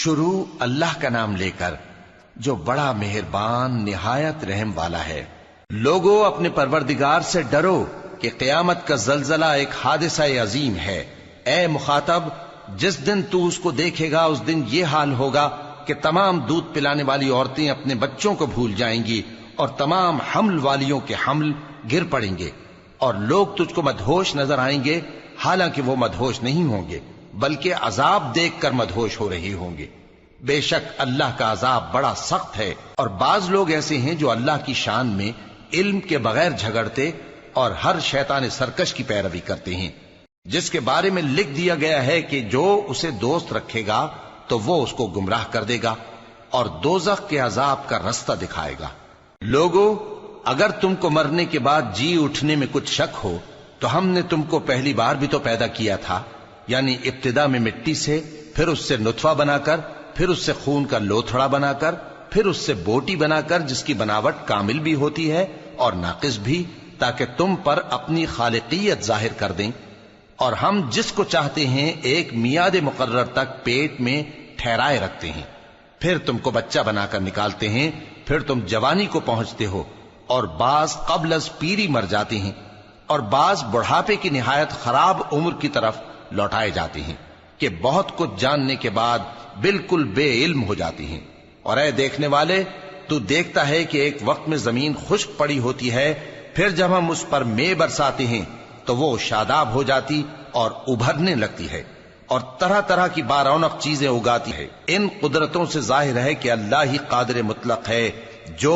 شروع اللہ کا نام لے کر جو بڑا مہربان نہایت رحم والا ہے۔ لوگو اپنے پروردگار سے ڈرو کہ قیامت کا زلزلہ ایک حادثہ عظیم ہے۔ اے مخاطب، جس دن تو اس کو دیکھے گا اس دن یہ حال ہوگا کہ تمام دودھ پلانے والی عورتیں اپنے بچوں کو بھول جائیں گی اور تمام حمل والیوں کے حمل گر پڑیں گے، اور لوگ تجھ کو مدہوش نظر آئیں گے، حالانکہ وہ مدہوش نہیں ہوں گے بلکہ عذاب دیکھ کر مدہوش ہو رہے ہوں گے۔ بے شک اللہ کا عذاب بڑا سخت ہے، اور بعض لوگ ایسے ہیں جو اللہ کی شان میں علم کے بغیر جھگڑتے اور ہر شیطان سرکش کی پیروی کرتے ہیں، جس کے بارے میں لکھ دیا گیا ہے کہ جو اسے دوست رکھے گا تو وہ اس کو گمراہ کر دے گا اور دوزخ کے عذاب کا رستہ دکھائے گا۔ لوگو، اگر تم کو مرنے کے بعد جی اٹھنے میں کچھ شک ہو تو ہم نے تم کو پہلی بار بھی تو پیدا کیا تھا، یعنی ابتدا میں مٹی سے، پھر اس سے نطفہ بنا کر، پھر اس سے خون کا لوتھڑا بنا کر، پھر اس سے بوٹی بنا کر جس کی بناوٹ کامل بھی ہوتی ہے اور ناقص بھی، تاکہ تم پر اپنی خالقیت ظاہر کر دیں۔ اور ہم جس کو چاہتے ہیں ایک میعاد مقرر تک پیٹ میں ٹھہرائے رکھتے ہیں، پھر تم کو بچہ بنا کر نکالتے ہیں، پھر تم جوانی کو پہنچتے ہو، اور بعض قبل از پیری مر جاتے ہیں، اور بعض بڑھاپے کی نہایت خراب عمر کی طرف لوٹائے جاتے ہیں کہ بہت کچھ جاننے کے بعد بالکل بے علم ہو جاتی ہیں۔ اور اے دیکھنے والے، تو دیکھتا ہے کہ ایک وقت میں زمین خشک پڑی ہوتی ہے، پھر جب ہم اس پر مے برساتے ہیں تو وہ شاداب ہو جاتی اور ابھرنے لگتی ہے اور طرح طرح کی بارونق چیزیں اگاتی ہے۔ ان قدرتوں سے ظاہر ہے کہ اللہ ہی قادر مطلق ہے جو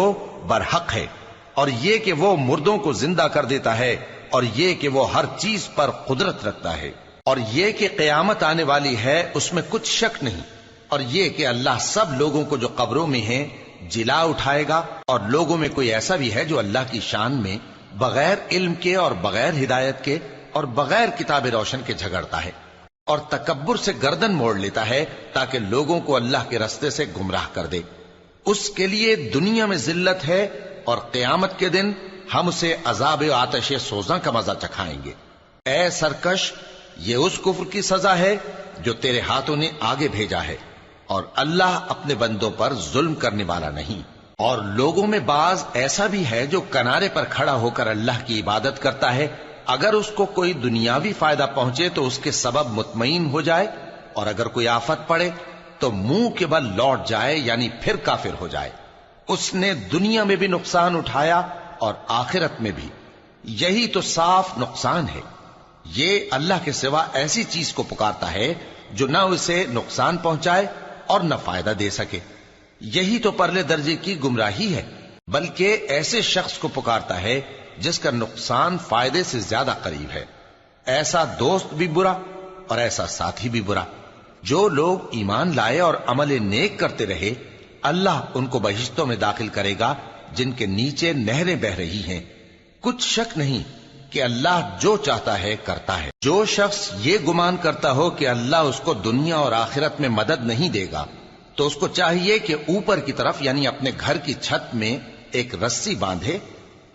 برحق ہے، اور یہ کہ وہ مردوں کو زندہ کر دیتا ہے، اور یہ کہ وہ ہر چیز پر قدرت رکھتا ہے، اور یہ کہ قیامت آنے والی ہے اس میں کچھ شک نہیں، اور یہ کہ اللہ سب لوگوں کو جو قبروں میں ہیں جلا اٹھائے گا، اور لوگوں میں کوئی ایسا بھی ہے جو اللہ کی شان میں بغیر علم کے اور بغیر ہدایت کے اور بغیر کتاب روشن کے جھگڑتا ہے اور تکبر سے گردن موڑ لیتا ہے تاکہ لوگوں کو اللہ کے رستے سے گمراہ کر دے۔ اس کے لیے دنیا میں ذلت ہے، اور قیامت کے دن ہم اسے عذاب آتش سوزاں کا مزہ چکھائیں گے۔ اے سرکش، یہ اس کفر کی سزا ہے جو تیرے ہاتھوں نے آگے بھیجا ہے، اور اللہ اپنے بندوں پر ظلم کرنے والا نہیں۔ اور لوگوں میں بعض ایسا بھی ہے جو کنارے پر کھڑا ہو کر اللہ کی عبادت کرتا ہے، اگر اس کو کوئی دنیاوی فائدہ پہنچے تو اس کے سبب مطمئن ہو جائے، اور اگر کوئی آفت پڑے تو منہ کے بل لوٹ جائے، یعنی پھر کافر ہو جائے۔ اس نے دنیا میں بھی نقصان اٹھایا اور آخرت میں بھی، یہی تو صاف نقصان ہے۔ یہ اللہ کے سوا ایسی چیز کو پکارتا ہے جو نہ اسے نقصان پہنچائے اور نہ فائدہ دے سکے، یہی تو پرلے درجے کی گمراہی ہے۔ بلکہ ایسے شخص کو پکارتا ہے جس کا نقصان فائدے سے زیادہ قریب ہے۔ ایسا دوست بھی برا اور ایسا ساتھی بھی برا۔ جو لوگ ایمان لائے اور عمل نیک کرتے رہے، اللہ ان کو بہشتوں میں داخل کرے گا جن کے نیچے نہریں بہ رہی ہیں۔ کچھ شک نہیں کہ اللہ جو چاہتا ہے کرتا ہے۔ جو شخص یہ گمان کرتا ہو کہ اللہ اس کو دنیا اور آخرت میں مدد نہیں دے گا، تو اس کو چاہیے کہ اوپر کی طرف یعنی اپنے گھر کی چھت میں ایک رسی باندھے،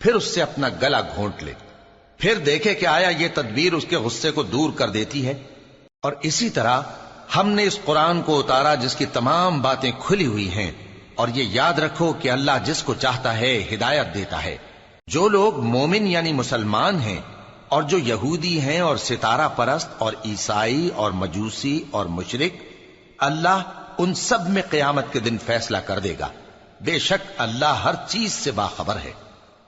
پھر اس سے اپنا گلا گھونٹ لے، پھر دیکھے کہ آیا یہ تدبیر اس کے غصے کو دور کر دیتی ہے۔ اور اسی طرح ہم نے اس قرآن کو اتارا جس کی تمام باتیں کھلی ہوئی ہیں، اور یہ یاد رکھو کہ اللہ جس کو چاہتا ہے ہدایت دیتا ہے۔ جو لوگ مومن یعنی مسلمان ہیں اور جو یہودی ہیں اور ستارہ پرست اور عیسائی اور مجوسی اور مشرک، اللہ ان سب میں قیامت کے دن فیصلہ کر دے گا۔ بے شک اللہ ہر چیز سے باخبر ہے۔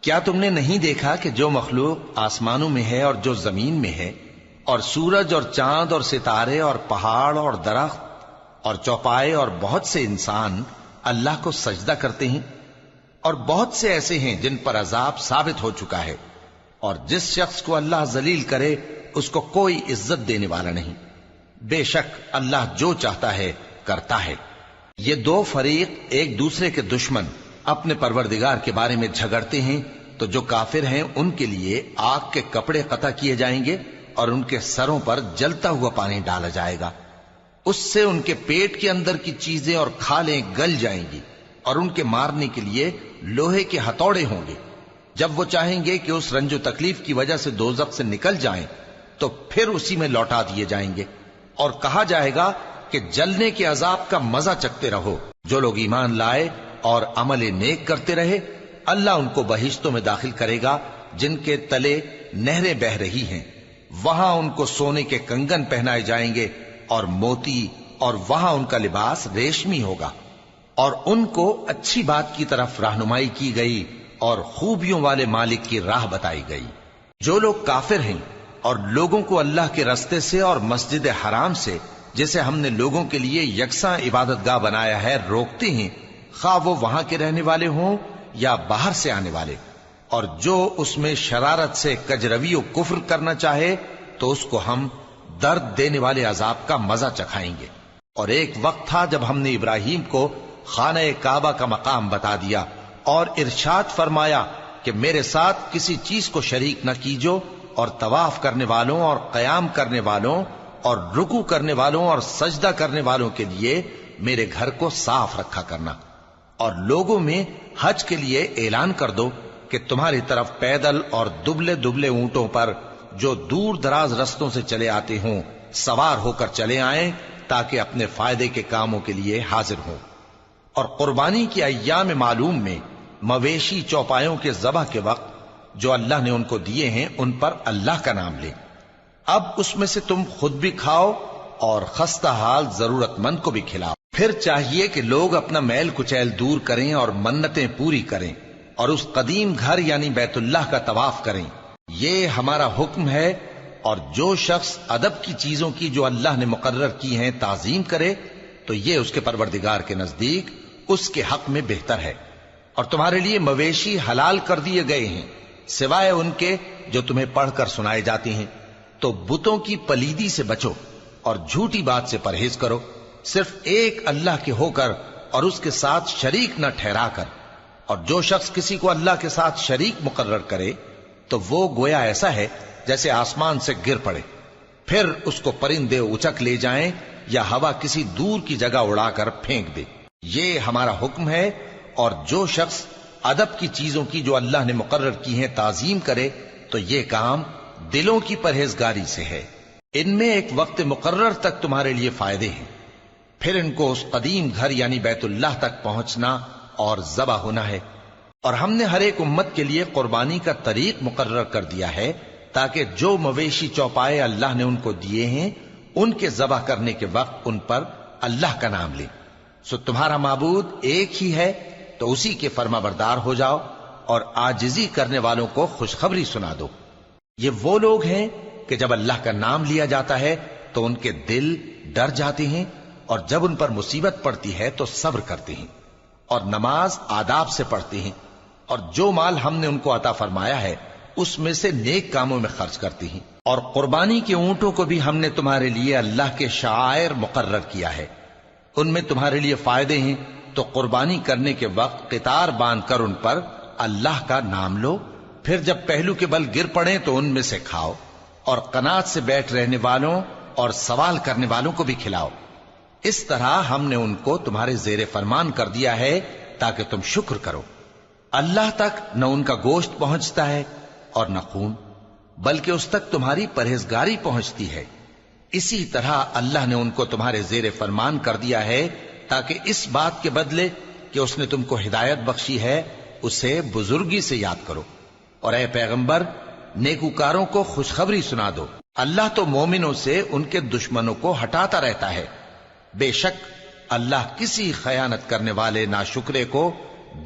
کیا تم نے نہیں دیکھا کہ جو مخلوق آسمانوں میں ہے اور جو زمین میں ہے، اور سورج اور چاند اور ستارے اور پہاڑ اور درخت اور چوپائے اور بہت سے انسان اللہ کو سجدہ کرتے ہیں، اور بہت سے ایسے ہیں جن پر عذاب ثابت ہو چکا ہے، اور جس شخص کو اللہ ذلیل کرے اس کو کوئی عزت دینے والا نہیں۔ بے شک اللہ جو چاہتا ہے کرتا ہے۔ یہ دو فریق ایک دوسرے کے دشمن اپنے پروردگار کے بارے میں جھگڑتے ہیں، تو جو کافر ہیں ان کے لیے آگ کے کپڑے قطع کیے جائیں گے اور ان کے سروں پر جلتا ہوا پانی ڈالا جائے گا، اس سے ان کے پیٹ کے اندر کی چیزیں اور کھالیں گل جائیں گی، اور ان کے مارنے کے لیے لوہے کے ہتھوڑے ہوں گے۔ جب وہ چاہیں گے کہ اس رنج و تکلیف کی وجہ سے دوزخ سے نکل جائیں تو پھر اسی میں لوٹا دیے جائیں گے، اور کہا جائے گا کہ جلنے کے عذاب کا مزہ چکھتے رہو۔ جو لوگ ایمان لائے اور عمل نیک کرتے رہے، اللہ ان کو بہشتوں میں داخل کرے گا جن کے تلے نہریں بہ رہی ہیں، وہاں ان کو سونے کے کنگن پہنائے جائیں گے اور موتی، اور وہاں ان کا لباس ریشمی ہوگا، اور ان کو اچھی بات کی طرف رہنمائی کی گئی اور خوبیوں والے مالک کی راہ بتائی گئی۔ جو لوگ کافر ہیں اور لوگوں کو اللہ کے رستے سے اور مسجد حرام سے، جسے ہم نے لوگوں کے لیے یکساں عبادت گاہ بنایا ہے، روکتے ہیں، خواہ وہ وہاں کے رہنے والے ہوں یا باہر سے آنے والے، اور جو اس میں شرارت سے کجروی و کفر کرنا چاہے تو اس کو ہم درد دینے والے عذاب کا مزہ چکھائیں گے۔ اور ایک وقت تھا جب ہم نے ابراہیم کو خانہ کعبہ کا مقام بتا دیا اور ارشاد فرمایا کہ میرے ساتھ کسی چیز کو شریک نہ کیجو، اور طواف کرنے والوں اور قیام کرنے والوں اور رکوع کرنے والوں اور سجدہ کرنے والوں کے لیے میرے گھر کو صاف رکھا کرنا، اور لوگوں میں حج کے لیے اعلان کر دو کہ تمہاری طرف پیدل اور دبلے دبلے اونٹوں پر جو دور دراز رستوں سے چلے آتے ہوں سوار ہو کر چلے آئیں، تاکہ اپنے فائدے کے کاموں کے لیے حاضر ہوں۔ اور قربانی کی ایام معلوم میں مویشی چوپایوں کے ذبح کے وقت جو اللہ نے ان کو دیے ہیں ان پر اللہ کا نام لیں۔ اب اس میں سے تم خود بھی کھاؤ اور خستہ حال ضرورت مند کو بھی کھلاؤ۔ پھر چاہیے کہ لوگ اپنا میل کچیل دور کریں اور منتیں پوری کریں اور اس قدیم گھر یعنی بیت اللہ کا طواف کریں، یہ ہمارا حکم ہے۔ اور جو شخص ادب کی چیزوں کی جو اللہ نے مقرر کی ہیں تعظیم کرے تو یہ اس کے پروردگار کے نزدیک اس کے حق میں بہتر ہے۔ اور تمہارے لیے مویشی حلال کر دیے گئے ہیں سوائے ان کے جو تمہیں پڑھ کر سنائے جاتے ہیں، تو بتوں کی پلیدی سے بچو اور جھوٹی بات سے پرہیز کرو، صرف ایک اللہ کے ہو کر اور اس کے ساتھ شریک نہ ٹھہرا کر۔ اور جو شخص کسی کو اللہ کے ساتھ شریک مقرر کرے تو وہ گویا ایسا ہے جیسے آسمان سے گر پڑے، پھر اس کو پرندے اچک لے جائیں یا ہوا کسی دور کی جگہ اڑا کر پھینک دے۔ یہ ہمارا حکم ہے۔ اور جو شخص ادب کی چیزوں کی جو اللہ نے مقرر کی ہیں تعظیم کرے تو یہ کام دلوں کی پرہیزگاری سے ہے۔ ان میں ایک وقت مقرر تک تمہارے لیے فائدے ہیں، پھر ان کو اس قدیم گھر یعنی بیت اللہ تک پہنچنا اور ذبح ہونا ہے۔ اور ہم نے ہر ایک امت کے لیے قربانی کا طریق مقرر کر دیا ہے تاکہ جو مویشی چوپائے اللہ نے ان کو دیے ہیں ان کے ذبح کرنے کے وقت ان پر اللہ کا نام لیں۔ سو تمہارا معبود ایک ہی ہے، تو اسی کے فرما بردار ہو جاؤ اور عاجزی کرنے والوں کو خوشخبری سنا دو۔ یہ وہ لوگ ہیں کہ جب اللہ کا نام لیا جاتا ہے تو ان کے دل ڈر جاتے ہیں، اور جب ان پر مصیبت پڑتی ہے تو صبر کرتے ہیں اور نماز آداب سے پڑھتے ہیں، اور جو مال ہم نے ان کو عطا فرمایا ہے اس میں سے نیک کاموں میں خرچ کرتے ہیں۔ اور قربانی کے اونٹوں کو بھی ہم نے تمہارے لیے اللہ کے شعائر مقرر کیا ہے، ان میں تمہارے لیے فائدے ہیں، تو قربانی کرنے کے وقت قطار باندھ کر ان پر اللہ کا نام لو، پھر جب پہلو کے بل گر پڑیں تو ان میں سے کھاؤ، اور قناعت سے بیٹھ رہنے والوں اور سوال کرنے والوں کو بھی کھلاؤ۔ اس طرح ہم نے ان کو تمہارے زیر فرمان کر دیا ہے تاکہ تم شکر کرو۔ اللہ تک نہ ان کا گوشت پہنچتا ہے اور نہ خون، بلکہ اس تک تمہاری پرہیزگاری پہنچتی ہے۔ اسی طرح اللہ نے ان کو تمہارے زیر فرمان کر دیا ہے تاکہ اس بات کے بدلے کہ اس نے تم کو ہدایت بخشی ہے اسے بزرگی سے یاد کرو۔ اور اے پیغمبر، نیکوکاروں کو خوشخبری سنا دو، اللہ تو مومنوں سے ان کے دشمنوں کو ہٹاتا رہتا ہے۔ بے شک اللہ کسی خیانت کرنے والے ناشکرے کو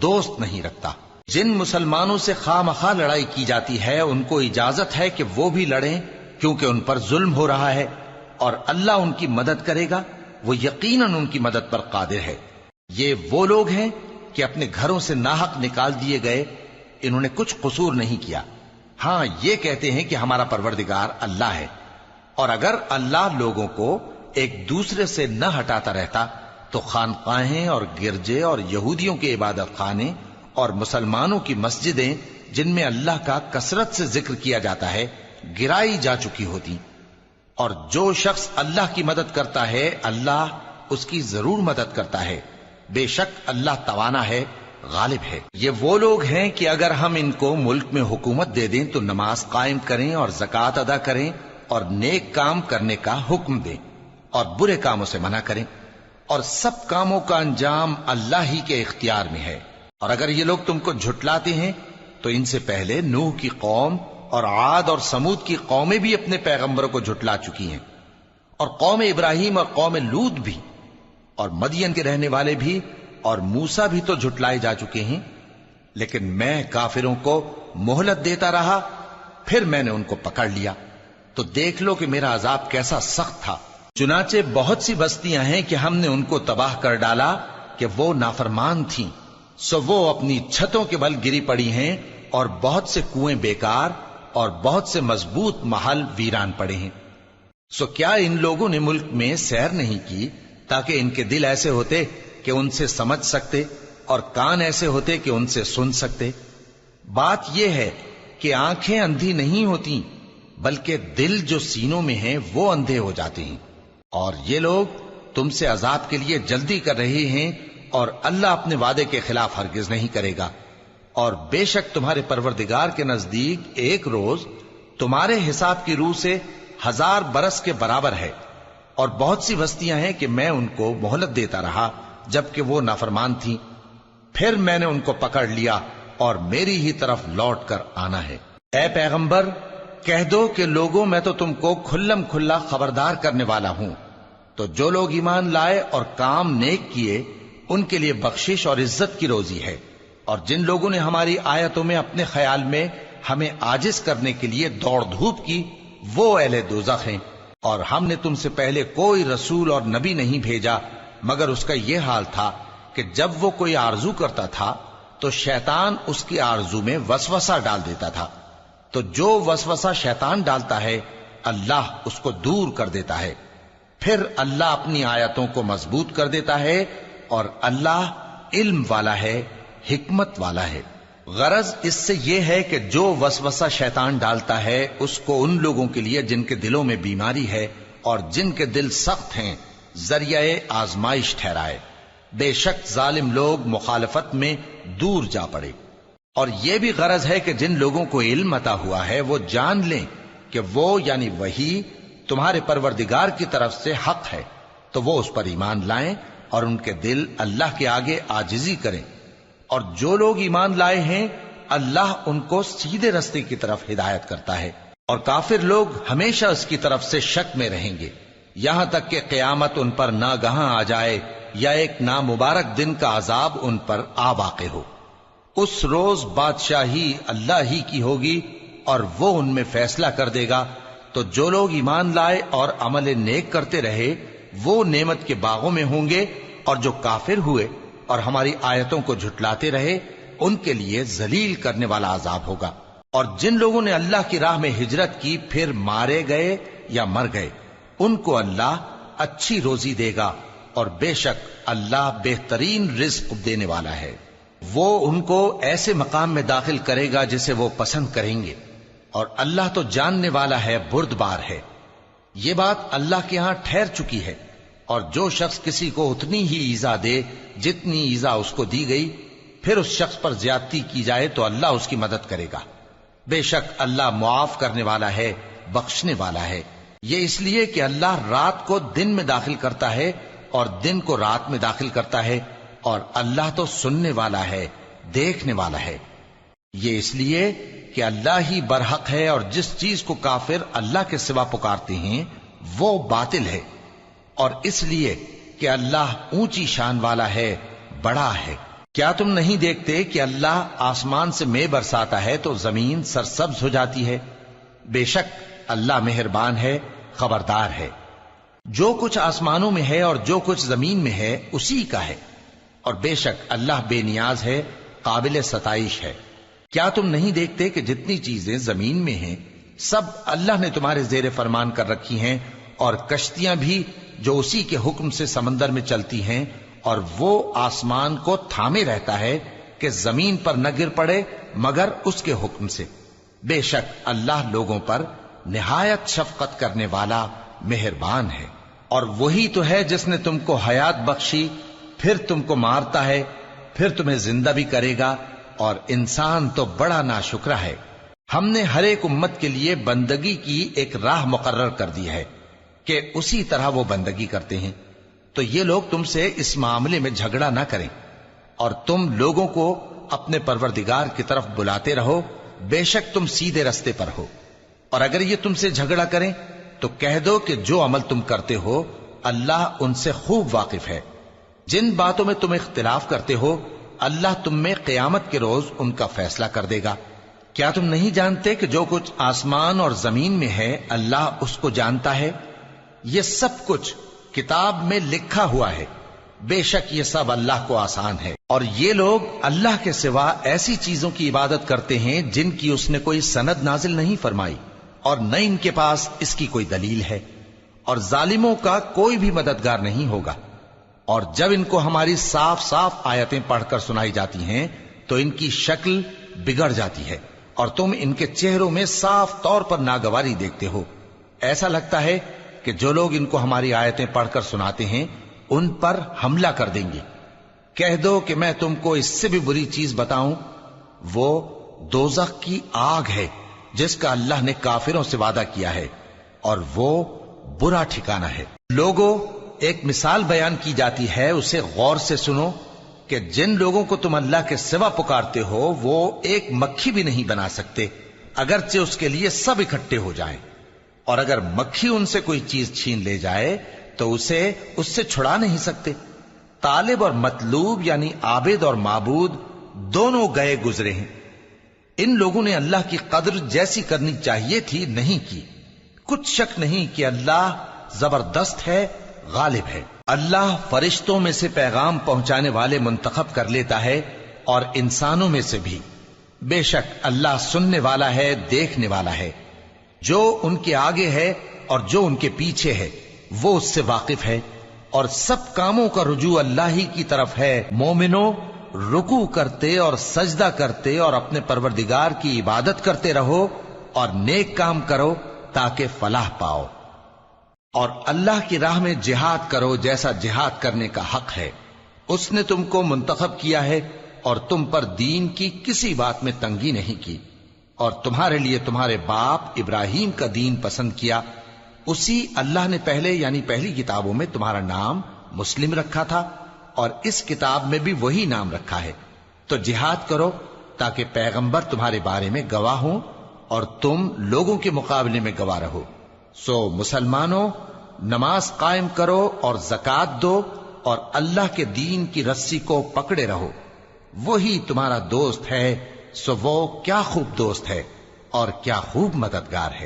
دوست نہیں رکھتا۔ جن مسلمانوں سے خواہ مخواہ لڑائی کی جاتی ہے ان کو اجازت ہے کہ وہ بھی لڑیں، کیونکہ ان پر ظلم ہو رہا ہے، اور اللہ ان کی مدد کرے گا، وہ یقیناً ان کی مدد پر قادر ہے۔ یہ وہ لوگ ہیں کہ اپنے گھروں سے ناحق نکال دیے گئے، انہوں نے کچھ قصور نہیں کیا، ہاں یہ کہتے ہیں کہ ہمارا پروردگار اللہ ہے۔ اور اگر اللہ لوگوں کو ایک دوسرے سے نہ ہٹاتا رہتا تو خانقاہیں اور گرجے اور یہودیوں کے عبادت خانے اور مسلمانوں کی مسجدیں جن میں اللہ کا کثرت سے ذکر کیا جاتا ہے گرائی جا چکی ہوتی۔ اور جو شخص اللہ کی مدد کرتا ہے اللہ اس کی ضرور مدد کرتا ہے، بے شک اللہ توانا ہے، غالب ہے۔ یہ وہ لوگ ہیں کہ اگر ہم ان کو ملک میں حکومت دے دیں تو نماز قائم کریں اور زکوٰۃ ادا کریں اور نیک کام کرنے کا حکم دیں، اور برے کاموں سے منع کریں، اور سب کاموں کا انجام اللہ ہی کے اختیار میں ہے۔ اور اگر یہ لوگ تم کو جھٹلاتے ہیں تو ان سے پہلے نوح کی قوم اور عاد اور سمود کی قومیں بھی اپنے پیغمبروں کو جھٹلا چکی ہیں، اور قوم ابراہیم اور قوم لوط بھی، اور مدین کے رہنے والے بھی، اور موسیٰ بھی تو جھٹلائے جا چکے ہیں۔ لیکن میں کافروں کو مہلت دیتا رہا، پھر میں نے ان کو پکڑ لیا، تو دیکھ لو کہ میرا عذاب کیسا سخت تھا۔ چنانچہ بہت سی بستیاں ہیں کہ ہم نے ان کو تباہ کر ڈالا کہ وہ نافرمان تھیں، سو وہ اپنی چھتوں کے بل گری پڑی ہیں، اور بہت سے کنویں بیکار اور بہت سے مضبوط محل ویران پڑے ہیں۔ سو کیا ان لوگوں نے ملک میں سیر نہیں کی تاکہ ان کے دل ایسے ہوتے کہ ان سے سمجھ سکتے، اور کان ایسے ہوتے کہ ان سے سن سکتے؟ بات یہ ہے کہ آنکھیں اندھی نہیں ہوتی، بلکہ دل جو سینوں میں ہیں وہ اندھے ہو جاتے ہیں۔ اور یہ لوگ تم سے عذاب کے لیے جلدی کر رہے ہیں، اور اللہ اپنے وعدے کے خلاف ہرگز نہیں کرے گا۔ اور بے شک تمہارے پروردگار کے نزدیک ایک روز تمہارے حساب کی روح سے 1000 برس کے برابر ہے۔ اور بہت سی بستیاں ہیں کہ میں ان کو مہلت دیتا رہا جبکہ وہ نافرمان تھیں، پھر میں نے ان کو پکڑ لیا، اور میری ہی طرف لوٹ کر آنا ہے۔ اے پیغمبر، کہہ دو کہ لوگوں میں تو تم کو کھلم کھلا خبردار کرنے والا ہوں، تو جو لوگ ایمان لائے اور کام نیک کیے ان کے لیے بخشش اور عزت کی روزی ہے، اور جن لوگوں نے ہماری آیتوں میں اپنے خیال میں ہمیں عاجز کرنے کے لیے دوڑ دھوپ کی، وہ اہل دوزخ ہیں۔ اور ہم نے تم سے پہلے کوئی رسول اور نبی نہیں بھیجا مگر اس کا یہ حال تھا کہ جب وہ کوئی آرزو کرتا تھا تو شیطان اس کی آرزو میں وسوسہ ڈال دیتا تھا، تو جو وسوسہ شیطان ڈالتا ہے اللہ اس کو دور کر دیتا ہے، پھر اللہ اپنی آیتوں کو مضبوط کر دیتا ہے، اور اللہ علم والا ہے، حکمت والا ہے۔ غرض اس سے یہ ہے کہ جو وسوسہ شیطان ڈالتا ہے اس کو ان لوگوں کے لیے جن کے دلوں میں بیماری ہے اور جن کے دل سخت ہیں ذریعہ آزمائش ٹھہرائے۔ بے شک ظالم لوگ مخالفت میں دور جا پڑے۔ اور یہ بھی غرض ہے کہ جن لوگوں کو علم عطا ہوا ہے وہ جان لیں کہ وہ یعنی وحی تمہارے پروردگار کی طرف سے حق ہے، تو وہ اس پر ایمان لائیں اور ان کے دل اللہ کے آگے عاجزی کریں۔ اور جو لوگ ایمان لائے ہیں اللہ ان کو سیدھے رستے کی طرف ہدایت کرتا ہے، اور کافر لوگ ہمیشہ اس کی طرف سے شک میں رہیں گے، یہاں تک کہ قیامت ان پر ناگہاں آ جائے یا ایک نامبارک دن کا عذاب ان پر آ واقع ہو۔ اس روز بادشاہی اللہ ہی کی ہوگی اور وہ ان میں فیصلہ کر دے گا، تو جو لوگ ایمان لائے اور عمل نیک کرتے رہے وہ نعمت کے باغوں میں ہوں گے، اور جو کافر ہوئے اور ہماری آیتوں کو جھٹلاتے رہے ان کے لیے ذلیل کرنے والا عذاب ہوگا۔ اور جن لوگوں نے اللہ کی راہ میں ہجرت کی پھر مارے گئے یا مر گئے ان کو اللہ اچھی روزی دے گا، اور بے شک اللہ بہترین رزق دینے والا ہے۔ وہ ان کو ایسے مقام میں داخل کرے گا جسے وہ پسند کریں گے، اور اللہ تو جاننے والا ہے، بردبار ہے۔ یہ بات اللہ کے ہاں ٹھہر چکی ہے، اور جو شخص کسی کو اتنی ہی ایذا دے جتنی ایذا اس کو دی گئی، پھر اس شخص پر زیادتی کی جائے تو اللہ اس کی مدد کرے گا۔ بے شک اللہ معاف کرنے والا ہے، بخشنے والا ہے۔ یہ اس لیے کہ اللہ رات کو دن میں داخل کرتا ہے اور دن کو رات میں داخل کرتا ہے، اور اللہ تو سننے والا ہے، دیکھنے والا ہے۔ یہ اس لیے کہ اللہ ہی برحق ہے، اور جس چیز کو کافر اللہ کے سوا پکارتے ہیں وہ باطل ہے، اور اس لیے کہ اللہ اونچی شان والا ہے، بڑا ہے۔ کیا تم نہیں دیکھتے کہ اللہ آسمان سے مے برساتا ہے تو زمین سرسبز ہو جاتی ہے؟ بے شک اللہ مہربان ہے، خبردار ہے۔ جو کچھ آسمانوں میں ہے اور جو کچھ زمین میں ہے اسی کا ہے، اور بے شک اللہ بے نیاز ہے، قابل ستائش ہے۔ کیا تم نہیں دیکھتے کہ جتنی چیزیں زمین میں ہیں سب اللہ نے تمہارے زیر فرمان کر رکھی ہیں، اور کشتیاں بھی جو اسی کے حکم سے سمندر میں چلتی ہیں، اور وہ آسمان کو تھامے رہتا ہے کہ زمین پر نہ گر پڑے مگر اس کے حکم سے۔ بے شک اللہ لوگوں پر نہایت شفقت کرنے والا مہربان ہے۔ اور وہی تو ہے جس نے تم کو حیات بخشی، پھر تم کو مارتا ہے، پھر تمہیں زندہ بھی کرے گا، اور انسان تو بڑا ناشکرا ہے۔ ہم نے ہر ایک امت کے لیے بندگی کی ایک راہ مقرر کر دی ہے، کہ اسی طرح وہ بندگی کرتے ہیں، تو یہ لوگ تم سے اس معاملے میں جھگڑا نہ کریں، اور تم لوگوں کو اپنے پروردگار کی طرف بلاتے رہو، بے شک تم سیدھے رستے پر ہو۔ اور اگر یہ تم سے جھگڑا کریں تو کہہ دو کہ جو عمل تم کرتے ہو اللہ ان سے خوب واقف ہے۔ جن باتوں میں تم اختلاف کرتے ہو اللہ تم میں قیامت کے روز ان کا فیصلہ کر دے گا۔ کیا تم نہیں جانتے کہ جو کچھ آسمان اور زمین میں ہے اللہ اس کو جانتا ہے؟ یہ سب کچھ کتاب میں لکھا ہوا ہے، بے شک یہ سب اللہ کو آسان ہے۔ اور یہ لوگ اللہ کے سوا ایسی چیزوں کی عبادت کرتے ہیں جن کی اس نے کوئی سند نازل نہیں فرمائی، اور نہ ان کے پاس اس کی کوئی دلیل ہے، اور ظالموں کا کوئی بھی مددگار نہیں ہوگا۔ اور جب ان کو ہماری صاف صاف آیتیں پڑھ کر سنائی جاتی ہیں تو ان کی شکل بگڑ جاتی ہے، اور تم ان کے چہروں میں صاف طور پر ناگواری دیکھتے ہو۔ ایسا لگتا ہے کہ جو لوگ ان کو ہماری آیتیں پڑھ کر سناتے ہیں ان پر حملہ کر دیں گے۔ کہہ دو کہ میں تم کو اس سے بھی بری چیز بتاؤں، وہ دوزخ کی آگ ہے جس کا اللہ نے کافروں سے وعدہ کیا ہے، اور وہ برا ٹھکانہ ہے۔ لوگوں، ایک مثال بیان کی جاتی ہے، اسے غور سے سنو کہ جن لوگوں کو تم اللہ کے سوا پکارتے ہو وہ ایک مکھی بھی نہیں بنا سکتے اگرچہ اس کے لیے سب اکٹھے ہو جائیں، اور اگر مکھی ان سے کوئی چیز چھین لے جائے تو اسے اس سے چھڑا نہیں سکتے۔ طالب اور مطلوب یعنی عابد اور معبود دونوں گئے گزرے ہیں۔ ان لوگوں نے اللہ کی قدر جیسی کرنی چاہیے تھی نہیں کی۔ کچھ شک نہیں کہ اللہ زبردست ہے، غالب ہے۔ اللہ فرشتوں میں سے پیغام پہنچانے والے منتخب کر لیتا ہے اور انسانوں میں سے بھی۔ بے شک اللہ سننے والا ہے، دیکھنے والا ہے۔ جو ان کے آگے ہے اور جو ان کے پیچھے ہے وہ اس سے واقف ہے، اور سب کاموں کا رجوع اللہ ہی کی طرف ہے۔ مومنوں، رکوع کرتے اور سجدہ کرتے اور اپنے پروردگار کی عبادت کرتے رہو اور نیک کام کرو تاکہ فلاح پاؤ، اور اللہ کی راہ میں جہاد کرو جیسا جہاد کرنے کا حق ہے۔ اس نے تم کو منتخب کیا ہے اور تم پر دین کی کسی بات میں تنگی نہیں کی، اور تمہارے لیے تمہارے باپ ابراہیم کا دین پسند کیا۔ اسی اللہ نے پہلے یعنی پہلی کتابوں میں تمہارا نام مسلم رکھا تھا، اور اس کتاب میں بھی وہی نام رکھا ہے۔ تو جہاد کرو تاکہ پیغمبر تمہارے بارے میں گواہ ہوں اور تم لوگوں کے مقابلے میں گواہ رہو۔ سو مسلمانوں، نماز قائم کرو اور زکوٰۃ دو اور اللہ کے دین کی رسی کو پکڑے رہو، وہی تمہارا دوست ہے۔ سو وہ کیا خوب دوست ہے اور کیا خوب مددگار ہے۔